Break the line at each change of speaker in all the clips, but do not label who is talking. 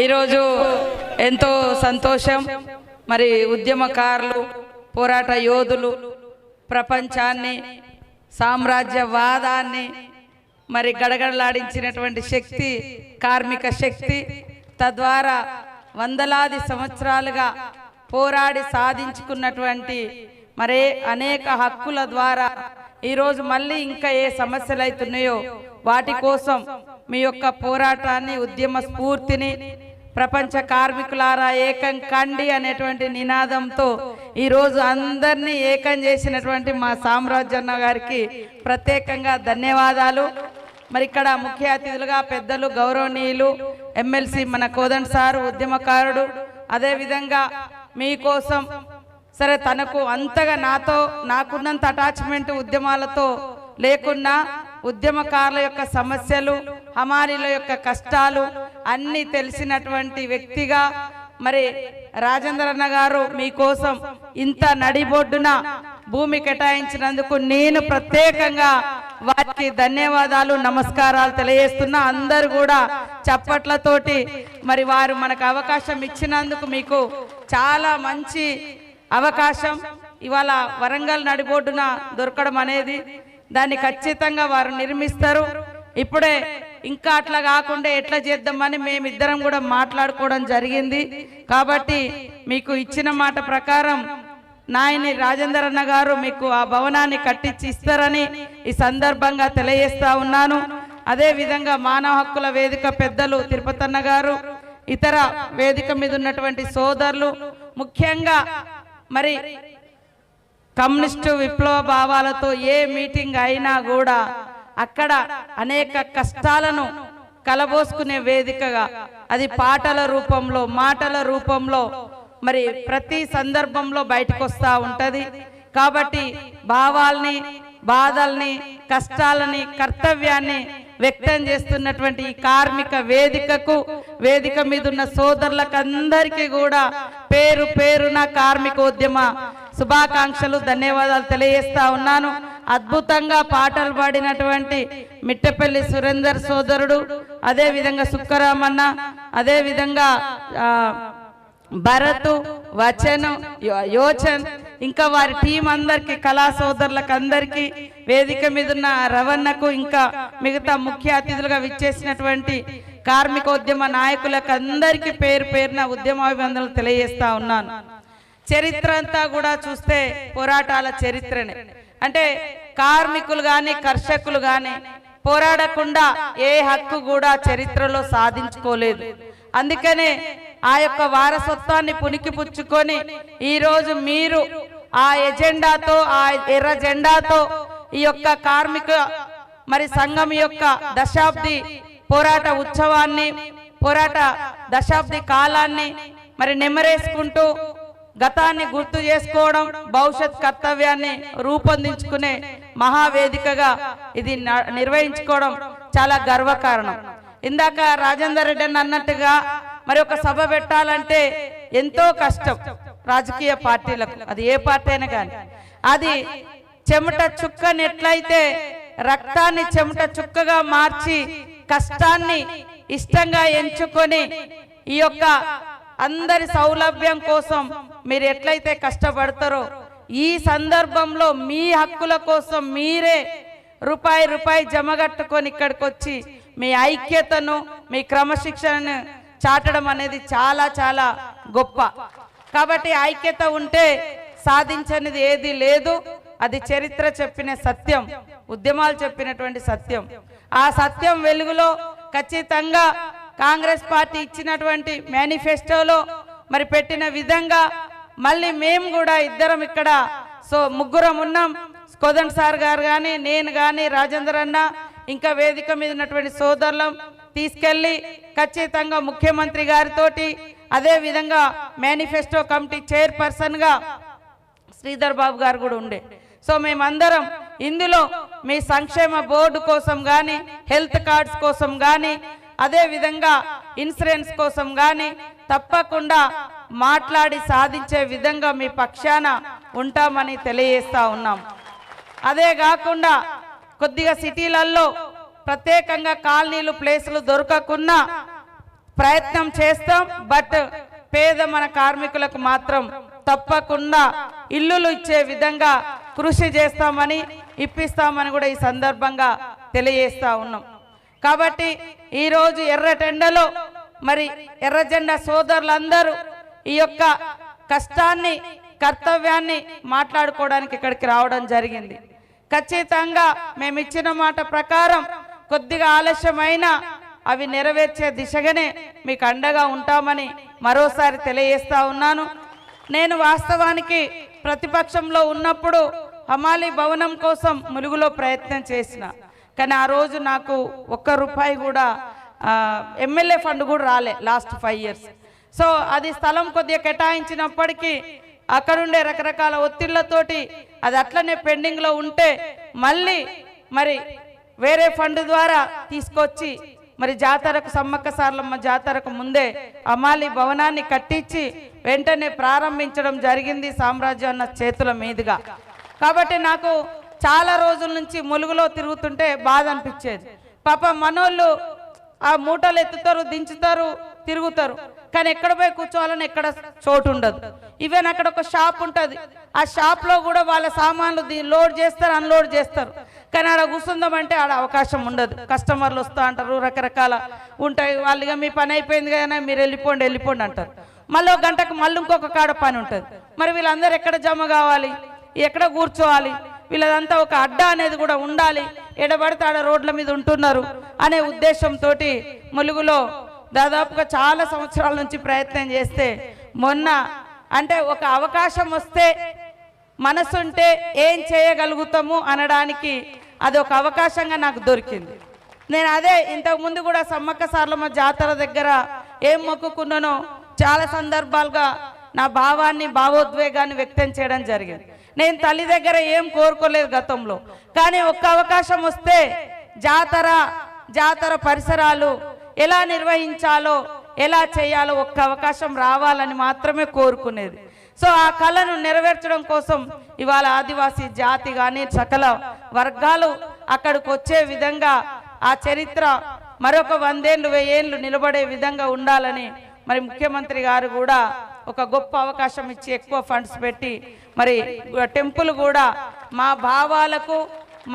ఈరోజు ఎంతో సంతోషం. మరి ఉద్యమకారులు, పోరాట యోధులు ప్రపంచాన్ని, సామ్రాజ్యవాదాన్ని మరి గడగడలాడించినటువంటి శక్తి, కార్మిక శక్తి, తద్వారా వందలాది సంవత్సరాలుగా పోరాడి సాధించుకున్నటువంటి మరే అనేక హక్కుల ద్వారా ఈరోజు మళ్ళీ ఇంకా ఏ సమస్యలు అవుతున్నాయో వాటి కోసం మీ యొక్క పోరాటాన్ని, ఉద్యమ స్ఫూర్తిని ప్రపంచ కార్మికులారా ఏకం కండి అనేటువంటి నినాదంతో ఈరోజు అందరినీ ఏకం చేసినటువంటి మా సామ్రాజ్యన్న గారికి ప్రత్యేకంగా ధన్యవాదాలు. మరి ఇక్కడ ముఖ్య అతిథులుగా పెద్దలు గౌరవనీయులు ఎమ్మెల్సీ మన కోదండ్ సారు, ఉద్యమకారుడు, అదేవిధంగా మీకోసం సరే తనకు అంతగా నాకున్నంత అటాచ్మెంట్ ఉద్యమాలతో లేకున్నా ఉద్యమకారుల యొక్క సమస్యలు, హమారీల యొక్క కష్టాలు అన్నీ తెలిసినటువంటి వ్యక్తిగా మరి రాజేంద్ర అన్న గారు మీకోసం ఇంత నడిబొడ్డున భూమి కేటాయించినందుకు నేను ప్రత్యేకంగా వారికి ధన్యవాదాలు, నమస్కారాలు తెలియజేస్తున్నా. అందరూ కూడా చప్పట్లతోటి మరి వారు మనకు అవకాశం ఇచ్చినందుకు మీకు చాలా మంచి అవకాశం. ఇవాళ వరంగల్ నడిబొడ్డున దొరకడం అనేది దాన్ని ఖచ్చితంగా వారు నిర్మిస్తారు. ఇప్పుడే ఇంకా అట్లా కాకుండా ఎట్లా చేద్దామని మేమిద్దరం కూడా మాట్లాడుకోవడం జరిగింది. కాబట్టి మీకు ఇచ్చిన మాట ప్రకారం నాయని రాజేందర్ అన్న గారు మీకు ఆ భవనాన్ని కట్టించి ఇస్తారని ఈ సందర్భంగా తెలియజేస్తా ఉన్నాను. అదేవిధంగా మానవ హక్కుల వేదిక పెద్దలు తిరుపతన్న గారు, ఇతర వేదిక మీద ఉన్నటువంటి సోదరులు, ముఖ్యంగా మరి కమ్యూనిస్టు విప్లవ భావాలతో ఏ మీటింగ్ అయినా కూడా అక్కడ అనేక కష్టాలను కలబోసుకునే వేదికగా అది పాటల రూపంలో, మాటల రూపంలో మరి ప్రతి సందర్భంలో బయటకు వస్తూ ఉంటుంది. కాబట్టి భావాల్ని, బాధల్ని, కష్టాలని, కర్తవ్యాన్ని వ్యక్తం చేస్తున్నటువంటి ఈ కార్మిక వేదికకు, వేదిక మీద ఉన్న సోదరులకు అందరికీ కూడా పేరు పేరున కార్మికోద్యమ శుభాకాంక్షలు, ధన్యవాదాలు తెలియజేస్తా ఉన్నాను. అద్భుతంగా పాటలు పాడినటువంటి మిట్టపల్లి సురేందర్ సోదరుడు, అదేవిధంగా సుక్కరామన్న, అదేవిధంగా భరత్, వచన్, యోచన్, ఇంకా వారి టీం అందరికి, కళా సోదరులకు అందరికీ, వేదిక మీద ఉన్న రవణకు, ఇంకా మిగతా ముఖ్య అతిథులుగా విచ్చేసినటువంటి కార్మికోద్యమ నాయకులకు అందరికీ పేరు పేరున ఉద్యమాభివందనలు తెలియజేస్తా ఉన్నాను. చరిత్ర అంతా కూడా చూస్తే పోరాటాల చరిత్రనే. అంటే కార్మికులు కానీ, కర్షకులు కానీ పోరాడకుండా ఏ హక్కు కూడా చరిత్రలో సాధించుకోలేదు. అందుకనే ఆ యొక్క వారసత్వాన్ని పుణికిపుచ్చుకొని ఈరోజు మీరు ఆ ఎజెండాతో, ఆ ఎర్ర జెండాతో ఈ యొక్క కార్మిక మరి సంఘం యొక్క దశాబ్ది పోరాట ఉత్సవాన్ని, పోరాట దశాబ్ది కాలాన్ని మరి నెమరేసుకుంటూ గతాన్ని గుర్తు చేసుకోవడం, భవిష్యత్ కర్తవ్యాన్ని రూపొందించుకునే మహావేదికగా ఇది నిర్వహించుకోవడం చాలా గర్వకారణం. ఇందాక రాజేందర్ రెడ్డి అన్నట్టుగా మరి ఒక సభ పెట్టాలంటే ఎంతో కష్టం రాజకీయ పార్టీలకు, అది ఏ పార్టీ అయినా కానీ. అది చెమట చుక్కని ఎట్లయితే రక్తాన్ని చెమట చుక్కగా మార్చి కష్టాన్ని ఇష్టంగా ఎంచుకొని ఈ యొక్క అందరి సౌలభ్యం కోసం మీరు ఎట్లయితే కష్టపడతారో ఈ సందర్భంలో మీ హక్కుల కోసం మీరే రూపాయి జమగట్టుకొని ఇక్కడికి వచ్చి మీ ఐక్యతను, మీ క్రమశిక్షణను చాటడం అనేది చాలా చాలా గొప్ప. కాబట్టి ఐక్యత ఉంటే సాధించనిది ఏది లేదు. అది చరిత్ర చెప్పిన సత్యం, ఉద్యమాలు చెప్పినటువంటి సత్యం. ఆ సత్యం వెలుగులో ఖచ్చితంగా కాంగ్రెస్ పార్టీ ఇచ్చినటువంటి మేనిఫెస్టోలో మరి పెట్టిన విధంగా మళ్ళీ మేము కూడా ఇద్దరం ఇక్కడ ముగ్గురం ఉన్నాం. కోదండ్ సార్ గారు కానీ, నేను కానీ, రాజేందర్ అన్న, ఇంకా వేదిక మీద ఉన్నటువంటి సోదరులం తీసుకెళ్ళి ఖచ్చితంగా ముఖ్యమంత్రి గారితోటి, అదే విధంగా మేనిఫెస్టో కమిటీ చైర్పర్సన్గా శ్రీధర్ బాబు గారు కూడా ఉండే. సో మేమందరం ఇందులో మీ సంక్షేమ బోర్డు కోసం కానీ, హెల్త్ కార్డ్స్ కోసం కానీ, అదే విధంగా ఇన్సూరెన్స్ కోసం కానీ తప్పకుండా మాట్లాడి సాధించే విధంగా మీ పక్షాన ఉంటామని తెలియజేస్తా ఉన్నాం. అదే కాకుండా కొద్దిగా సిటీలలో ప్రత్యేకంగా కాలనీలు, ప్లేసులు దొరకకున్నా ప్రయత్నం చేస్తాం. బట్ పేద మన కార్మికులకు మాత్రం తప్పకుండా ఇల్లులు ఇచ్చే విధంగా కృషి చేస్తామని, ఇప్పిస్తామని కూడా ఈ సందర్భంగా తెలియజేస్తా ఉన్నాం. కాబట్టి ఈరోజు ఎర్రటెండలో మరి ఎర్రజెండా సోదరులందరూ ఈ యొక్క కష్టాన్ని, కర్తవ్యాన్ని మాట్లాడుకోవడానికి ఇక్కడికి రావడం జరిగింది. ఖచ్చితంగా మేము ఇచ్చిన మాట ప్రకారం కొద్దిగా ఆలస్యమైనా అవి నెరవేర్చే దిశగానే మీకు అండగా ఉంటామని మరోసారి తెలియజేస్తా ఉన్నాను. నేను వాస్తవానికి ప్రతిపక్షంలో ఉన్నప్పుడు హమాలీ భవనం కోసం ములుగులో ప్రయత్నం చేసిన, కానీ ఆ రోజు నాకు ₹1 కూడా ఎమ్మెల్యే ఫండ్ కూడా రాలే లాస్ట్ 5 years. సో అది స్థలం కొద్దిగా కేటాయించినప్పటికీ అక్కడుండే రకరకాల ఒత్తిళ్లతోటి అది అట్లనే పెండింగ్లో ఉంటే మళ్ళీ మరి వేరే ఫండ్ ద్వారా తీసుకొచ్చి మరి జాతరకు, సమ్మక్క సారలమ్మ జాతరకు ముందే హమాలీ భవనాన్ని కట్టించి వెంటనే ప్రారంభించడం జరిగింది సామ్రాజ్యం అన్న చేతుల మీదుగా. కాబట్టి నాకు చాలా రోజుల నుంచి ములుగులో తిరుగుతుంటే బాధ అనిపించేది. పాప మనోళ్ళు ఆ మూటలు ఎత్తుతారు, దించుతారు, తిరుగుతారు, కానీ ఎక్కడ పోయి కూర్చోవాలని ఎక్కడ చోటు ఉండదు. ఈవెన్ అక్కడ ఒక షాప్ ఉంటుంది, ఆ షాప్లో కూడా వాళ్ళ సామాన్లు లోడ్ చేస్తారు, అన్లోడ్ చేస్తారు, కానీ ఆడ కూర్చుందామంటే ఆడ అవకాశం ఉండదు. కస్టమర్లు వస్తూ అంటారు, రకరకాల ఉంటాయి. వాళ్ళుగా మీ పని అయిపోయింది కదా మీరు వెళ్ళిపోండి అంటారు. మళ్ళీ ఒక గంటకు మళ్ళీ ఇంకొక కాడ పని ఉంటుంది. మరి వీళ్ళందరూ ఎక్కడ జమ కావాలి, ఎక్కడ కూర్చోవాలి? వీళ్ళదంతా ఒక అడ్డా అనేది కూడా ఉండాలి. ఎడబడితే ఆడ రోడ్ల మీద ఉంటున్నారు అనే ఉద్దేశంతో ములుగులో దాదాపుగా చాలా సంవత్సరాల నుంచి ప్రయత్నం చేస్తే మొన్న అంటే ఒక అవకాశం వస్తే మనసుంటే ఏం చేయగలుగుతాము అనడానికి అది ఒక అవకాశంగా నాకు దొరికింది. నేను అదే ఇంతకుముందు కూడా సమ్మక్క సారలమ్మ జాతర దగ్గర ఏం మొక్కుకున్నానో చాలా సందర్భాలుగా నా భావాన్ని, భావోద్వేగాన్ని వ్యక్తం చేయడం జరిగింది. నేను తల్లి దగ్గర ఏం కోరుకోలేదు గతంలో, కానీ ఒక్క అవకాశం వస్తే జాతర పరిసరాలు ఎలా నిర్వహించాలో, ఎలా చేయాలో ఒక్క అవకాశం రావాలని మాత్రమే కోరుకునేది. సో ఆ కళను నెరవేర్చడం కోసం ఇవాళ ఆదివాసీ జాతి కానీ సకల వర్గాలు అక్కడికి వచ్చే విధంగా ఆ చరిత్ర మరొక 100 ఏళ్ళు 1000 ఏళ్ళు నిలబడే విధంగా ఉండాలని మరి ముఖ్యమంత్రి గారు కూడా ఒక గొప్ప అవకాశం ఇచ్చి ఎక్కువ ఫండ్స్ పెట్టి మరి టెంపుల్ కూడా మా భావాలకు,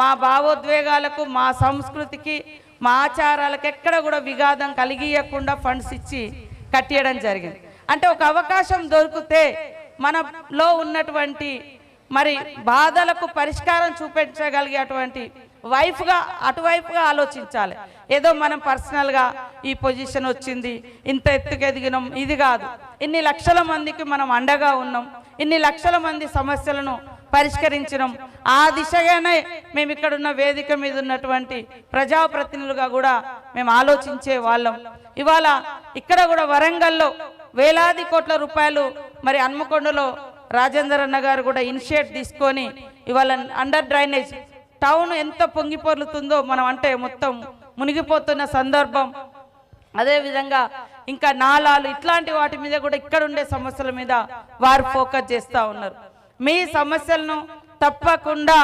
మా భావోద్వేగాలకు, మా సంస్కృతికి, మా ఆచారాలకు ఎక్కడ కూడా విఘాతం కలిగియకుండా ఫండ్స్ ఇచ్చి కట్టేయడం జరిగింది. అంటే ఒక అవకాశం దొరికితే మనలో ఉన్నటువంటి మరి బాధలకు పరిష్కారం చూపించగలిగేటువంటి అటువైపుగా ఆలోచించాలి. ఏదో మనం పర్సనల్గా ఈ పొజిషన్ వచ్చింది, ఇంత ఎత్తుకు ఎదిగినాం, ఇది కాదు. ఇన్ని లక్షల మందికి మనం అండగా ఉన్నాం, ఇన్ని లక్షల మంది సమస్యలను పరిష్కరించడం, ఆ దిశగానే మేము ఇక్కడ ఉన్న వేదిక మీద ఉన్నటువంటి ప్రజాప్రతినిధులుగా కూడా మేము ఆలోచించే వాళ్ళం. ఇవాళ ఇక్కడ కూడా వరంగల్లో వేలాది కోట్ల రూపాయలు మరి హన్మకొండలో రాజేందర్ అన్న గారు కూడా ఇనిషియేట్ తీసుకొని ఇవాళ అండర్ డ్రైనేజ్ టౌన్ ఎంత పొంగిపొర్లుతుందో మనం అంటే మొత్తం మునిగిపోతున్న సందర్భం. అదేవిధంగా ఇంకా నాలాలు ఇట్లాంటి వాటి మీద కూడా ఇక్కడ ఉండే సమస్యల మీద వారు ఫోకస్ చేస్తూ ఉన్నారు. మీ సమస్యలను తప్పకుండా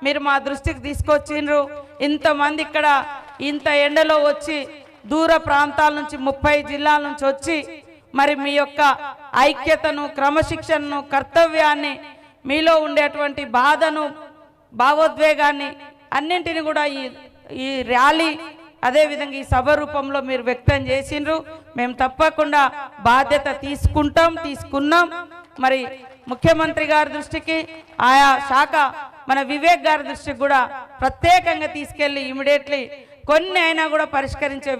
మీరు మా దృష్టికి తీసుకొచ్చిండ్రు. ఇంతమంది ఇక్కడ ఇంత ఎండలో వచ్చి దూర ప్రాంతాల నుంచి 30 జిల్లాల నుంచి వచ్చి మరి మీ యొక్క ఐక్యతను, క్రమశిక్షణను, కర్తవ్యాన్ని, మీలో ఉండేటువంటి బాధను, భావోద్వేగాన్ని అన్నింటిని కూడా ఈ ర్యాలీ అదేవిధంగా ఈ సభ రూపంలో మీరు వ్యక్తం చేసిండ్రు. మేము తప్పకుండా బాధ్యత తీసుకున్నాం. మరి ముఖ్యమంత్రి గారి దృష్టికి, ఆయా శాఖ మన వివేక్ గారి దృష్టికి కూడా ప్రత్యేకంగా తీసుకెళ్లి ఇమీడియట్లీ కొన్ని అయినా కూడా పరిష్కరించే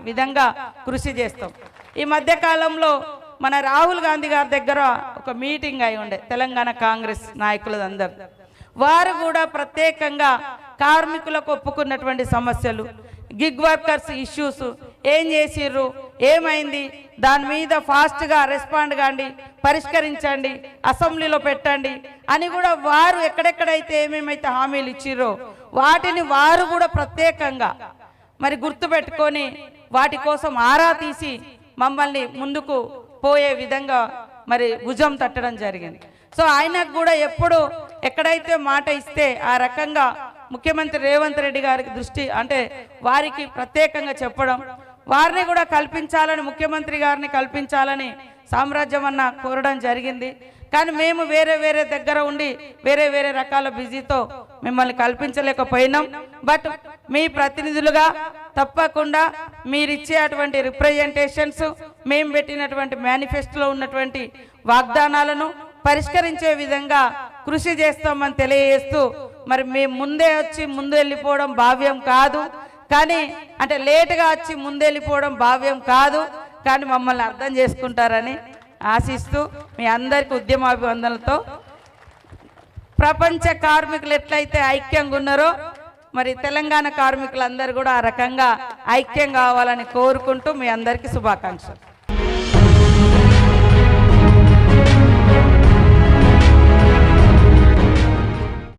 విధంగా కృషి చేస్తాం. ఈ మధ్యకాలంలో మన రాహుల్ గాంధీ గారి దగ్గర ఒక మీటింగ్ అయి ఉండే తెలంగాణ కాంగ్రెస్ నాయకులందరూ. వారు కూడా ప్రత్యేకంగా కార్మికులకు ఒప్పుకున్నటువంటి సమస్యలు, గిగ్ వర్కర్స్ ఇష్యూస్ ఏం చేసిర్రు, ఏమైంది, దాని మీద ఫాస్ట్గా రెస్పాండ్ కాండి, పరిష్కరించండి, అసెంబ్లీలో పెట్టండి అని కూడా వారు ఎక్కడెక్కడైతే ఏమేమైతే హామీలు ఇచ్చిర్రో వాటిని వారు కూడా ప్రత్యేకంగా మరి గుర్తుపెట్టుకొని వాటి కోసం ఆరా తీసి మమ్మల్ని ముందుకు పోయే విధంగా మరి భుజం తట్టడం జరిగింది. సో ఆయనకు కూడా ఎప్పుడు ఎక్కడైతే మాట ఇస్తే ఆ రకంగా ముఖ్యమంత్రి రేవంత్ రెడ్డి గారికి దృష్టి అంటే వారికి ప్రత్యేకంగా చెప్పడం, వారిని కూడా కల్పించాలని, ముఖ్యమంత్రి గారిని కల్పించాలని సామ్రాజ్యం అన్న కోరడం జరిగింది. కానీ మేము వేరే వేరే దగ్గర ఉండి వేరే వేరే రకాల బిజీతో మిమ్మల్ని కల్పించలేకపోయినాం. బట్ మీ ప్రతినిధులుగా తప్పకుండా మీరు ఇచ్చే అటువంటి రిప్రజెంటేషన్స్, మేము పెట్టినటువంటి మేనిఫెస్టోలో ఉన్నటువంటి వాగ్దానాలను పరిష్కరించే విధంగా కృషి చేస్తామని తెలియజేస్తూ, మరి మేము ముందే వచ్చి ముందు వెళ్ళిపోవడం భావ్యం కాదు, కానీ అంటే లేటుగా వచ్చి ముందు వెళ్ళిపోవడం భావ్యం కాదు, కానీ మమ్మల్ని అర్థం చేసుకుంటారని ఆశిస్తూ మీ అందరికీ ఉద్యమాభివందనలతో, ప్రపంచ కార్మికులు ఎట్లయితే ఐక్యంగా ఉన్నారో మరి తెలంగాణ కార్మికులందరూ కూడా ఆ రకంగా ఐక్యం కావాలని కోరుకుంటూ మీ అందరికీ శుభాకాంక్షలు.